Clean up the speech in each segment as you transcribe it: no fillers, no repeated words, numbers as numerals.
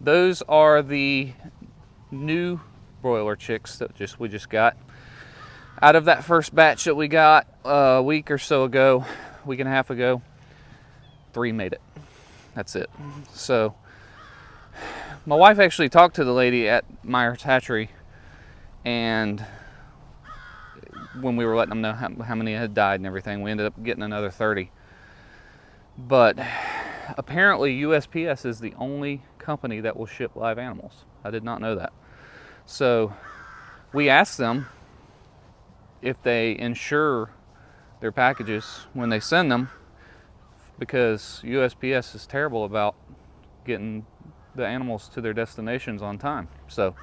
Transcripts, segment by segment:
those are the new broiler chicks that we just got. Out of that first batch that we got a week or so ago, week and a half ago, 3 made it. That's it. So my wife actually talked to the lady at Myers Hatchery, and when we were letting them know how many had died and everything, we ended up getting another 30. But apparently USPS is the only company that will ship live animals. I did not know that. So we asked them if they insure their packages when they send them, because USPS is terrible about getting the animals to their destinations on time. So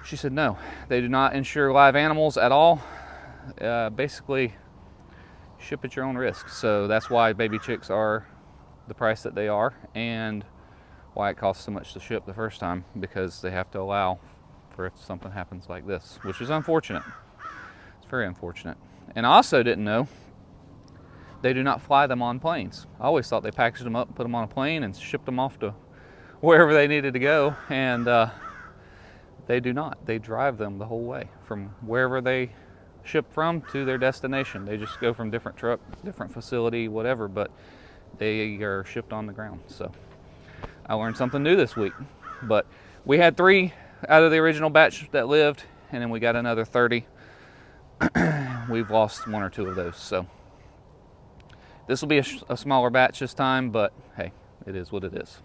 she said no, they do not insure live animals at all. Basically, ship at your own risk. So that's why baby chicks are the price that they are, and why it costs so much to ship the first time, because they have to allow for if something happens like this, which is unfortunate. It's very unfortunate. And I also didn't know they do not fly them on planes. I always thought they packaged them up, put them on a plane, and shipped them off to wherever they needed to go, and they do not. They drive them the whole way from wherever they ship from to their destination. They just go from different truck, different facility, whatever, but they are shipped on the ground. So I learned something new this week. But we had 3 out of the original batch that lived, and then we got another 30. We've lost 1 or 2 of those. So this will be a smaller batch this time, but hey, it is what it is.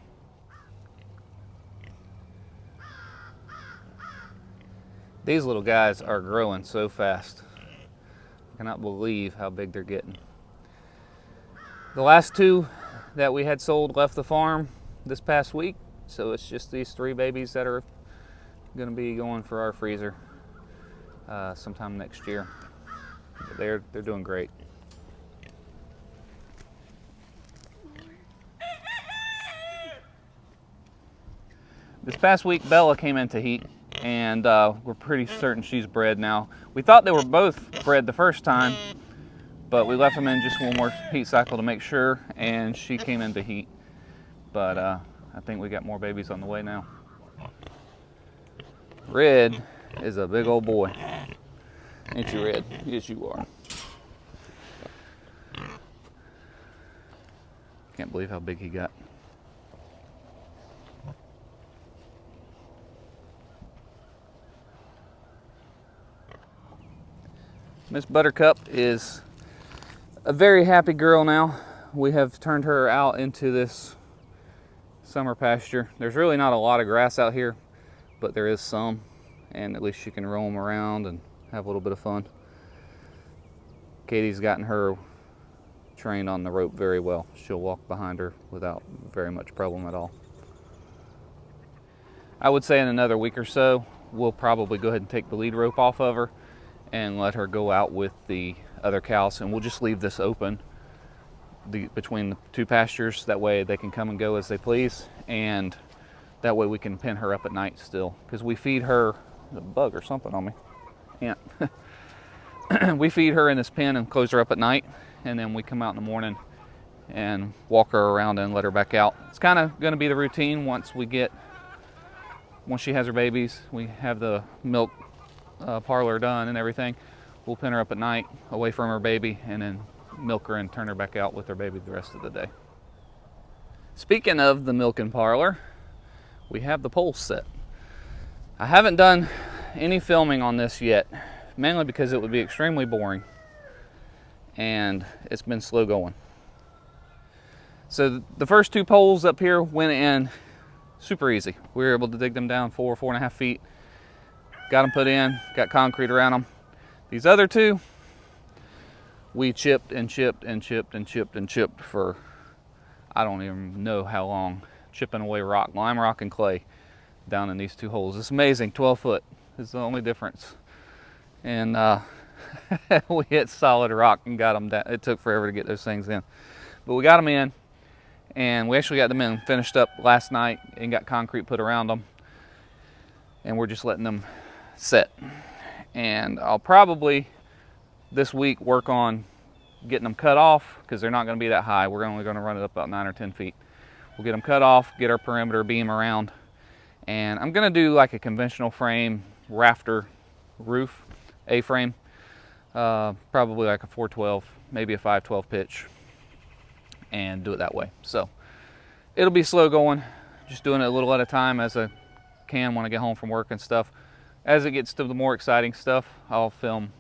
These little guys are growing so fast. I cannot believe how big they're getting. The last 2 that we had sold left the farm this past week, so it's just these 3 babies that are going to be going for our freezer sometime next year. But they're doing great. This past week, Bella came into heat, and we're pretty certain she's bred now. We thought they were both bred the first time, but we left them in just 1 more heat cycle to make sure, and she came into heat. But I think we got more babies on the way now. Red is a big old boy. Ain't you, Red? Yes, you are. Can't believe how big he got. Miss Buttercup is a very happy girl now. We have turned her out into this summer pasture. There's really not a lot of grass out here, but there is some, and at least she can roam around and have a little bit of fun. Katie's gotten her trained on the rope very well. She'll walk behind her without very much problem at all. I would say in another week or so, we'll probably go ahead and take the lead rope off of her and let her go out with the other cows, and we'll just leave this open between the 2 pastures. That way they can come and go as they please, and that way we can pin her up at night still, because we feed her a bug or something on me. Ant. We feed her in this pen and close her up at night, and then we come out in the morning and walk her around and let her back out. It's kind of going to be the routine once she has her babies. We have the milk parlor done and everything. We'll pin her up at night away from her baby, and then milk her and turn her back out with her baby the rest of the day. Speaking of the milking parlor, we have the poles set. I haven't done any filming on this yet, mainly because it would be extremely boring, and it's been slow going. So the first 2 poles up here went in super easy. We were able to dig them down 4.5 feet. Got them put in, got concrete around them. These other 2, we chipped and chipped and chipped and chipped and chipped for I don't even know how long, chipping away rock, lime rock and clay down in these 2 holes. It's amazing. 12 foot is the only difference. And we hit solid rock and got them down. It took forever to get those things in, but we got them in, and we actually got them in finished up last night and got concrete put around them, and we're just letting them set. And I'll probably this week work on getting them cut off, because they're not going to be that high. We're only going to run it up about 9 or 10 feet. We'll get them cut off, get our perimeter beam around, and I'm gonna do like a conventional frame rafter roof, A-frame, probably like a 412, maybe a 512 pitch, and do it that way. So it'll be slow going, just doing it a little at a time as I can when I get home from work and stuff. As it gets to the more exciting stuff, I'll film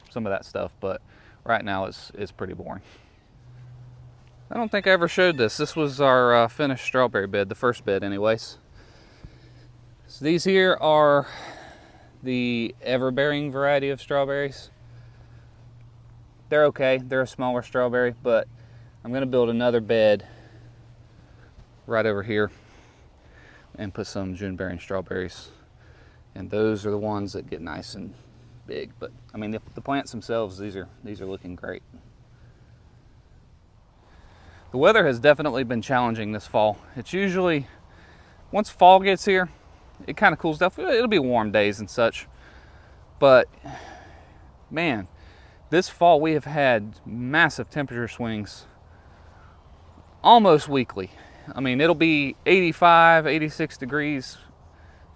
some of that stuff, but right now it's pretty boring. I don't think I ever showed this. This was our finished strawberry bed, the first bed anyways. So these here are the Everbearing variety of strawberries. They're okay, they're a smaller strawberry, but I'm gonna build another bed right over here and put some June bearing strawberries. And those are the ones that get nice and big. But I mean, the plants themselves, these are looking great. The weather has definitely been challenging this fall. It's usually, once fall gets here, it kind of cools down. It'll be warm days and such. But man, this fall we have had massive temperature swings almost weekly. I mean, it'll be 85, 86 degrees.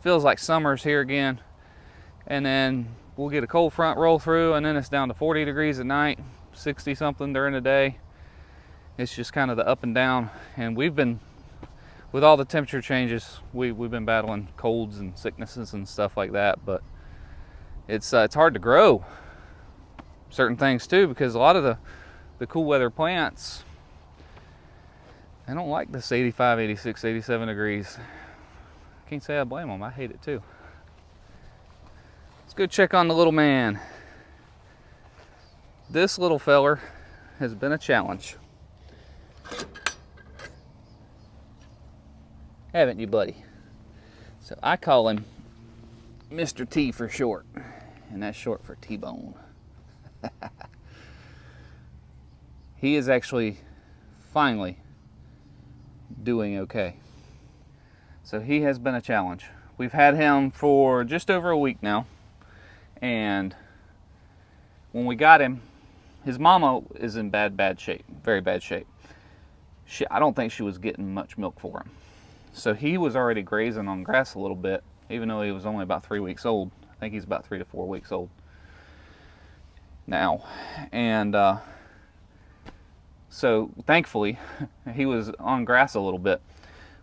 Feels like summer's here again. And then we'll get a cold front roll through, and then it's down to 40 degrees at night, 60 something during the day. It's just kind of the up and down, and we've been, with all the temperature changes, we've been battling colds and sicknesses and stuff like that. But it's hard to grow certain things too, because a lot of the cool weather plants, I don't like this 85, 86, 87 degrees. Can't say I blame them. I hate it too. Let's go check on the little man. This little feller has been a challenge. Haven't you, buddy? So I call him Mr. T for short, and that's short for T-Bone. He is actually finally doing okay. So he has been a challenge. We've had him for just over a week now, and when we got him, his mama is in bad shape, very bad shape. I don't think she was getting much milk for him. So he was already grazing on grass a little bit, even though he was only about 3 weeks old. I think he's about 3 to 4 weeks old now. And so thankfully, he was on grass a little bit.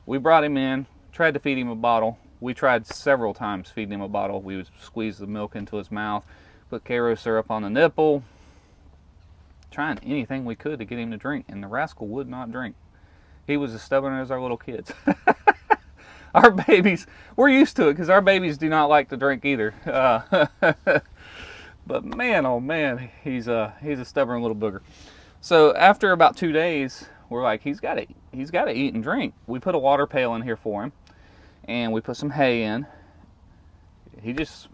We brought him in, tried to feed him a bottle. We tried several times feeding him a bottle. We would squeeze the milk into his mouth, put Karo syrup on the nipple, trying anything we could to get him to drink, and the rascal would not drink. He was as stubborn as our little kids. Our babies, we're used to it because our babies do not like to drink either. But man, oh man, he's a stubborn little booger. So after about 2 days, we're like, he's got to eat and drink. We put a water pail in here for him, and we put some hay in. He was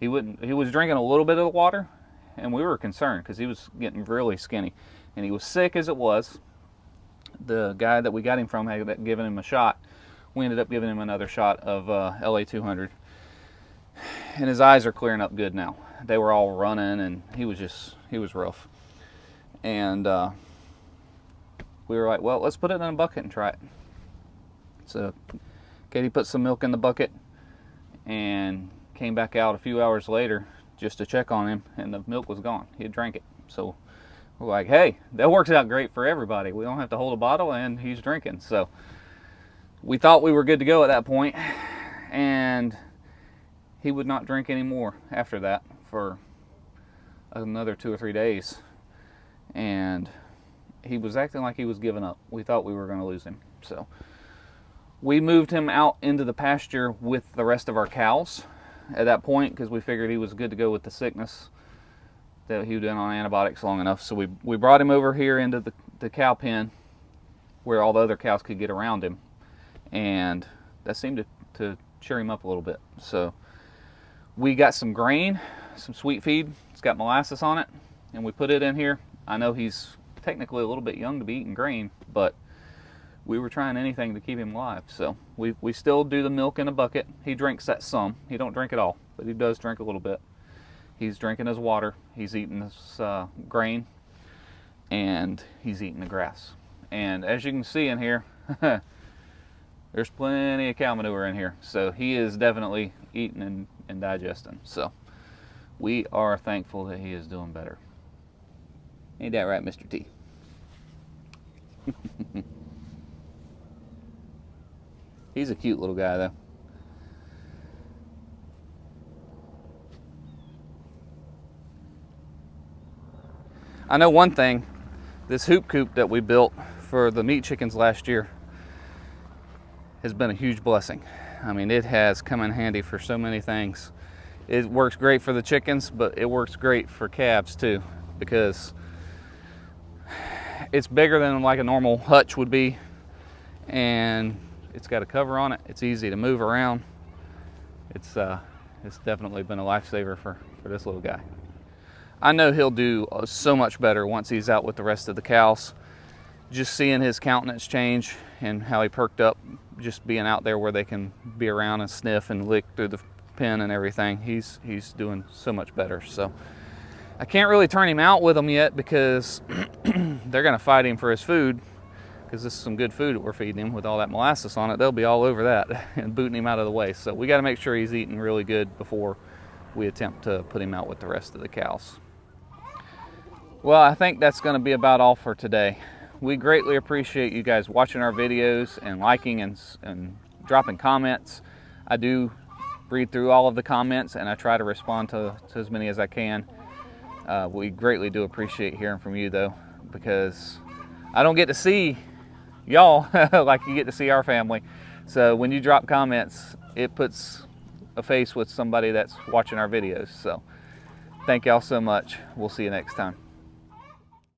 drinking a little bit of the water, and we were concerned because he was getting really skinny, and he was sick as it was. The guy that we got him from had given him a shot. We ended up giving him another shot of LA200, and his eyes are clearing up good now. They were all running, and he was rough. And we were like, well, let's put it in a bucket and try it. So Katie put some milk in the bucket and came back out a few hours later just to check on him, and the milk was gone. He had drank it. So we're like, hey, that works out great for everybody. We don't have to hold a bottle, and he's drinking. So we thought we were good to go at that point, and he would not drink anymore after that for another 2 or 3 days. And he was acting like he was giving up. We thought we were going to lose him. So we moved him out into the pasture with the rest of our cows at that point, because we figured he was good to go with the sickness, that he had been on antibiotics long enough. So we brought him over here into the cow pen where all the other cows could get around him, and that seemed to cheer him up a little bit. So we got some grain, some sweet feed. It's got molasses on it, and we put it in here. I know he's technically a little bit young to be eating grain, but we were trying anything to keep him alive. So we still do the milk in a bucket. He drinks that some. He don't drink it all, but he does drink a little bit. He's drinking his water. He's eating his grain, and he's eating the grass. And as you can see in here, there's plenty of cow manure in here. So he is definitely eating and digesting. So we are thankful that he is doing better. Ain't that right, Mr. T? He's a cute little guy, though. I know one thing, this hoop coop that we built for the meat chickens last year has been a huge blessing. I mean, it has come in handy for so many things. It works great for the chickens, but it works great for calves too, because it's bigger than like a normal hutch would be, and it's got a cover on it. It's easy to move around. It's definitely been a lifesaver for this little guy. I know he'll do so much better once he's out with the rest of the cows. Just seeing his countenance change and how he perked up just being out there where they can be around and sniff and lick through the pen and everything, he's doing so much better. So I can't really turn him out with them yet because they're gonna fight him for his food, because this is some good food that we're feeding him with all that molasses on it. They'll be all over that and booting him out of the way. So we got to make sure he's eating really good before we attempt to put him out with the rest of the cows. Well, I think that's going to be about all for today. We greatly appreciate you guys watching our videos and liking and dropping comments. I do read through all of the comments and I try to respond to as many as I can. We greatly do appreciate hearing from you though, because I don't get to see y'all like you get to see our family. So when you drop comments, it puts a face with somebody that's watching our videos. So thank y'all so much. We'll see you next time.